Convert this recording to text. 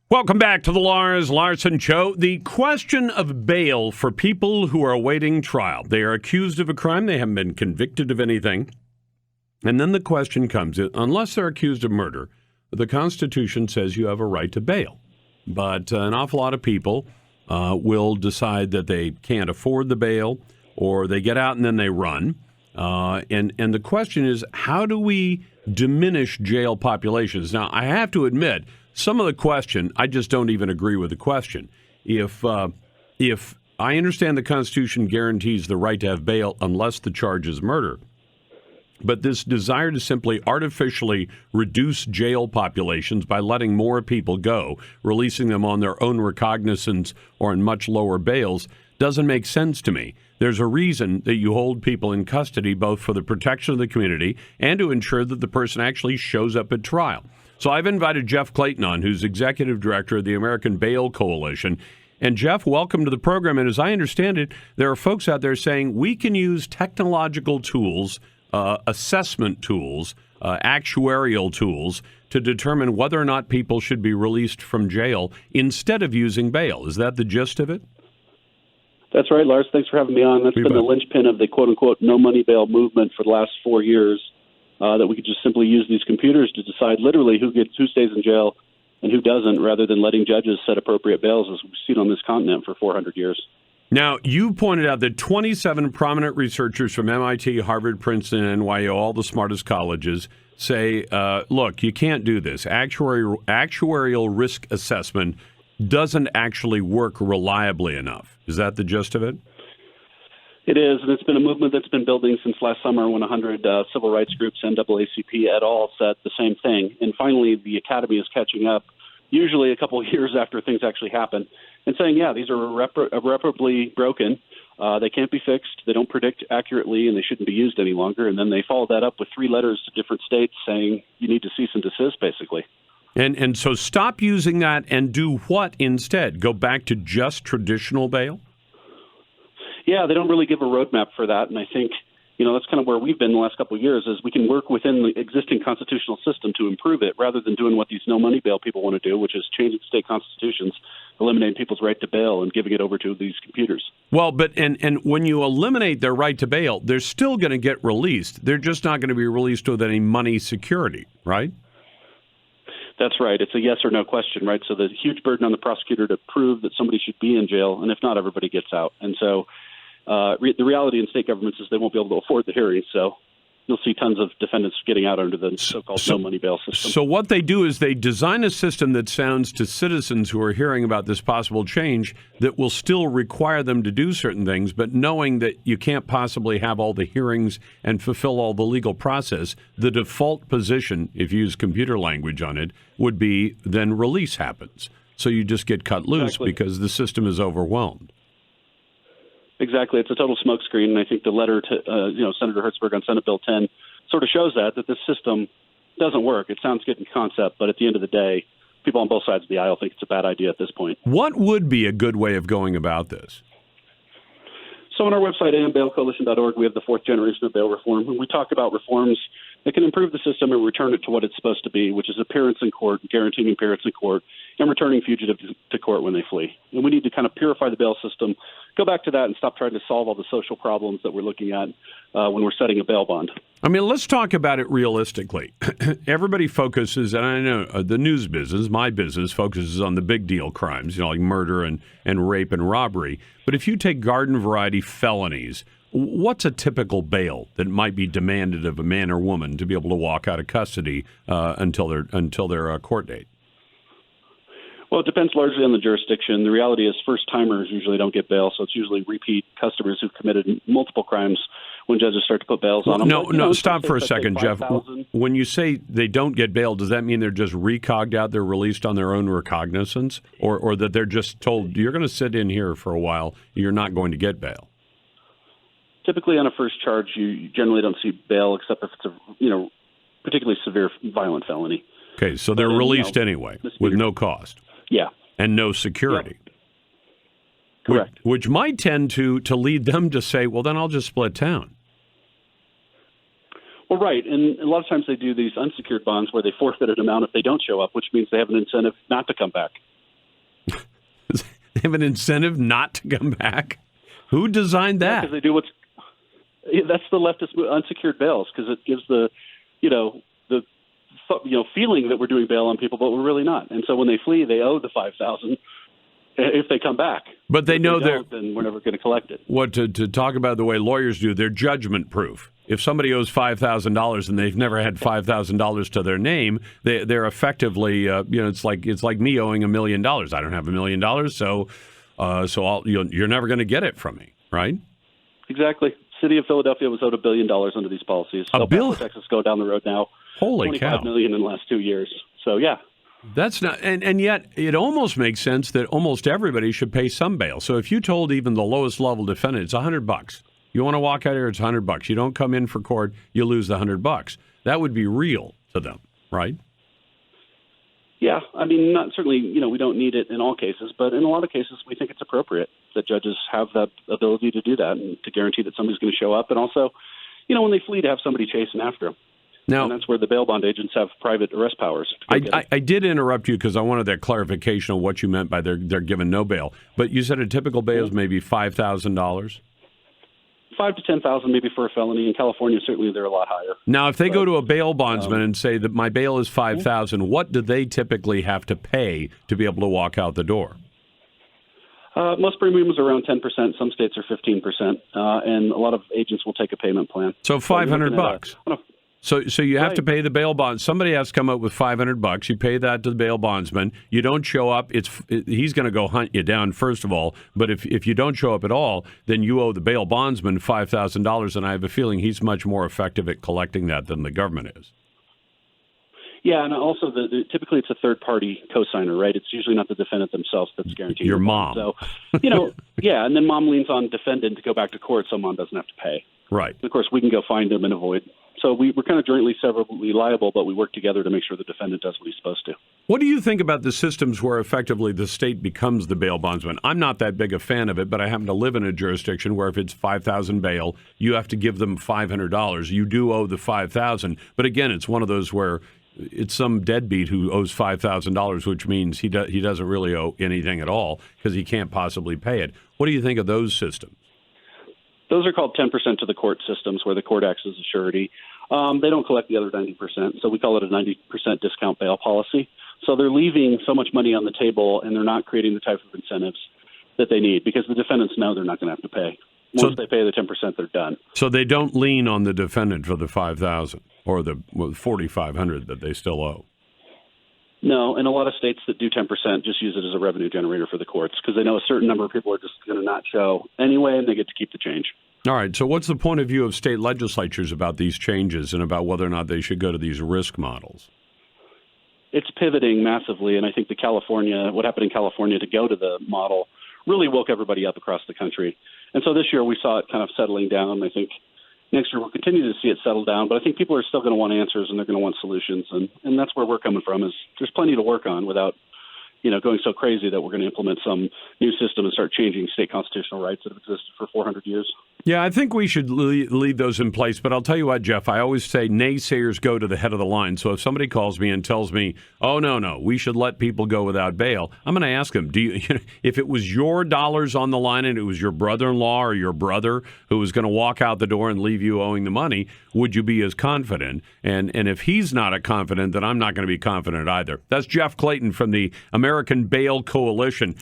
Welcome back to the Lars Larson Show. The question of bail for people who are awaiting trial. They are accused of a crime. They haven't been convicted of anything. And then the question comes, unless they're accused of murder, the Constitution says you have a right to bail. But an awful lot of people will decide that they can't afford the bail, or they get out and then they run. And the question is, how do we diminish jail populations? Now, I have to admit, some of the question, I just don't even agree with the question. If I understand the Constitution guarantees the right to have bail unless the charge is murder, but this desire to simply artificially reduce jail populations by letting more people go, releasing them on their own recognizance or in much lower bails, doesn't make sense to me. There's a reason that you hold people in custody, both for the protection of the community and to ensure that the person actually shows up at trial. So I've invited Jeff Clayton on, who's executive director of the American Bail Coalition. And Jeff, welcome to the program. And as I understand it, there are folks out there saying we can use technological tools, assessment tools, actuarial tools to determine whether or not people should be released from jail instead of using bail. Is that the gist of it? That's right, Lars. Thanks for having me on. That's been the linchpin of the quote-unquote no money bail movement for the last 4 years. That we could just simply use these computers to decide literally who stays in jail and who doesn't, rather than letting judges set appropriate bails as we've seen on this continent for 400 years. Now, you pointed out that 27 prominent researchers from MIT, Harvard, Princeton, NYU, all the smartest colleges, say, look, you can't do this. Actuarial risk assessment doesn't actually work reliably enough. Is that the gist of it? It is, and it's been a movement that's been building since last summer when 100 civil rights groups, NAACP et al., said the same thing. And finally, the academy is catching up, usually a couple of years after things actually happen, and saying, yeah, these are irreparably broken. They can't be fixed. They don't predict accurately, and they shouldn't be used any longer. And then they followed that up with 3 letters to different states saying you need to cease and desist, basically. And so stop using that and do what instead? Go back to just traditional bail? Yeah, they don't really give a roadmap for that, and I think that's kind of where we've been the last couple of years, is we can work within the existing constitutional system to improve it, rather than doing what these no-money bail people want to do, which is changing state constitutions, eliminating people's right to bail, and giving it over to these computers. Well, but and when you eliminate their right to bail, they're still going to get released. They're just not going to be released with any money security, right? That's right. It's a yes or no question, right? So there's a huge burden on the prosecutor to prove that somebody should be in jail, and if not, everybody gets out. And so the reality in state governments is they won't be able to afford the hearings, so you'll see tons of defendants getting out under the so-called no-money bail system. So what they do is they design a system that sounds to citizens who are hearing about this possible change that will still require them to do certain things, but knowing that you can't possibly have all the hearings and fulfill all the legal process, the default position, if you use computer language on it, would be then release happens. So you just get cut loose because the system is overwhelmed. Exactly. It's a total smokescreen, and I think the letter to Senator Hertzberg on Senate Bill 10 sort of shows that this system doesn't work. It sounds good in concept, but at the end of the day, people on both sides of the aisle think it's a bad idea at this point. What would be a good way of going about this? So on our website, ambailcoalition.org, we have the 4th generation of bail reform, and we talk about reforms that can improve the system and return it to what it's supposed to be, which is appearance in court, guaranteeing appearance in court, and returning fugitives to court when they flee. And we need to kind of purify the bail system, go back to that, and stop trying to solve all the social problems that we're looking at when we're setting a bail bond. I mean, let's talk about it realistically. Everybody focuses, and I know the news business, my business, focuses on the big deal crimes, like murder and rape and robbery. But if you take garden variety felonies, what's a typical bail that might be demanded of a man or woman to be able to walk out of custody until their court date? Well, it depends largely on the jurisdiction. The reality is first-timers usually don't get bail, so it's usually repeat customers who've committed multiple crimes when judges start to put bails on them. No, stop for a second, Jeff. When you say they don't get bail, does that mean they're just recogged out, they're released on their own recognizance, or that they're just told, you're going to sit in here for a while, you're not going to get bail? Typically on a first charge, you generally don't see bail except if it's a particularly severe violent felony. Okay, so they're released anyway with no cost. Yeah. And no security. Yeah. Correct. Which might tend to lead them to say, well, then I'll just split town. Well, right. And a lot of times they do these unsecured bonds where they forfeit an amount if they don't show up, which means they have an incentive not to come back. They have an incentive not to come back? Who designed that? Because they do that's the leftist unsecured bails, because it gives the feeling that we're doing bail on people, but we're really not. And so when they flee, they owe the $5,000 if they come back. But they know then we're never going to collect it. What to talk about the way lawyers do, they're judgment proof. If somebody owes $5,000 and they've never had $5,000 to their name, they're effectively it's like me owing $1 million. I don't have $1 million, so you're never going to get it from me, right? Exactly. City of Philadelphia was owed $1 billion under these policies. $1 billion? Texas go down the road now. Holy cow! $25 million in the last 2 years. So yeah. That's not, and yet it almost makes sense that almost everybody should pay some bail. So if you told even the lowest level defendant it's $100, you want to walk out here, it's $100. You don't come in for court, you lose the $100. That would be real to them, right? Yeah, I mean, not certainly. We don't need it in all cases, but in a lot of cases, we think it's appropriate that judges have the ability to do that and to guarantee that somebody's going to show up, and also, when they flee, to have somebody chasing after them. Now, and that's where the bail bond agents have private arrest powers. I did interrupt you because I wanted that clarification of what you meant by they're given no bail. But you said a typical bail is maybe $5,000? $5,000 to $10,000 maybe for a felony. In California, certainly they're a lot higher. Now, if they go to a bail bondsman and say that my bail is $5,000, what do they typically have to pay to be able to walk out the door? Most premiums are around 10%. Some states are 15%, and a lot of agents will take a payment plan. So $500. So you have to pay the bail bond. Somebody has to come up with $500. You pay that to the bail bondsman. You don't show up. He's going to go hunt you down, first of all. But if you don't show up at all, then you owe the bail bondsman $5,000. And I have a feeling he's much more effective at collecting that than the government is. Yeah, and also typically it's a third-party cosigner, right? It's usually not the defendant themselves that's guaranteed. Your mom. So, yeah, and then mom leans on defendant to go back to court, so mom doesn't have to pay. Right. And of course, we can go find them and avoid. So we're kind of jointly, severally liable, but we work together to make sure the defendant does what he's supposed to. What do you think about the systems where effectively the state becomes the bail bondsman? I'm not that big a fan of it, but I happen to live in a jurisdiction where if it's $5,000 bail, you have to give them $500. You do owe the $5,000, but again, it's one of those where it's some deadbeat who owes $5,000, which means he doesn't really owe anything at all because he can't possibly pay it. What do you think of those systems? Those are called 10% to the court systems, where the court acts as a surety. They don't collect the other 90%, so we call it a 90% discount bail policy. So they're leaving so much money on the table, and they're not creating the type of incentives that they need, because the defendants know they're not going to have to pay. Once they pay the 10%, they're done. So they don't lean on the defendant for the $5,000 or the $4,500 that they still owe. No, and a lot of states that do 10% just use it as a revenue generator for the courts, because they know a certain number of people are just going to not show anyway, and they get to keep the change. All right. So what's the point of view of state legislatures about these changes and about whether or not they should go to these risk models? It's pivoting massively, and I think what happened in California to go to the model really woke everybody up across the country. And so this year we saw it kind of settling down. I think next year we'll continue to see it settle down, but I think people are still going to want answers, and they're going to want solutions, and that's where we're coming from. Is there's plenty to work on without going so crazy that we're going to implement some new system and start changing state constitutional rights that have existed for 400 years. Yeah, I think we should leave those in place. But I'll tell you what, Jeff, I always say naysayers go to the head of the line. So if somebody calls me and tells me, oh, no, we should let people go without bail, I'm going to ask them, if it was your dollars on the line and it was your brother-in-law or your brother who was going to walk out the door and leave you owing the money, would you be as confident? And if he's not confident, then I'm not going to be confident either. That's Jeff Clayton from the American Bail Coalition.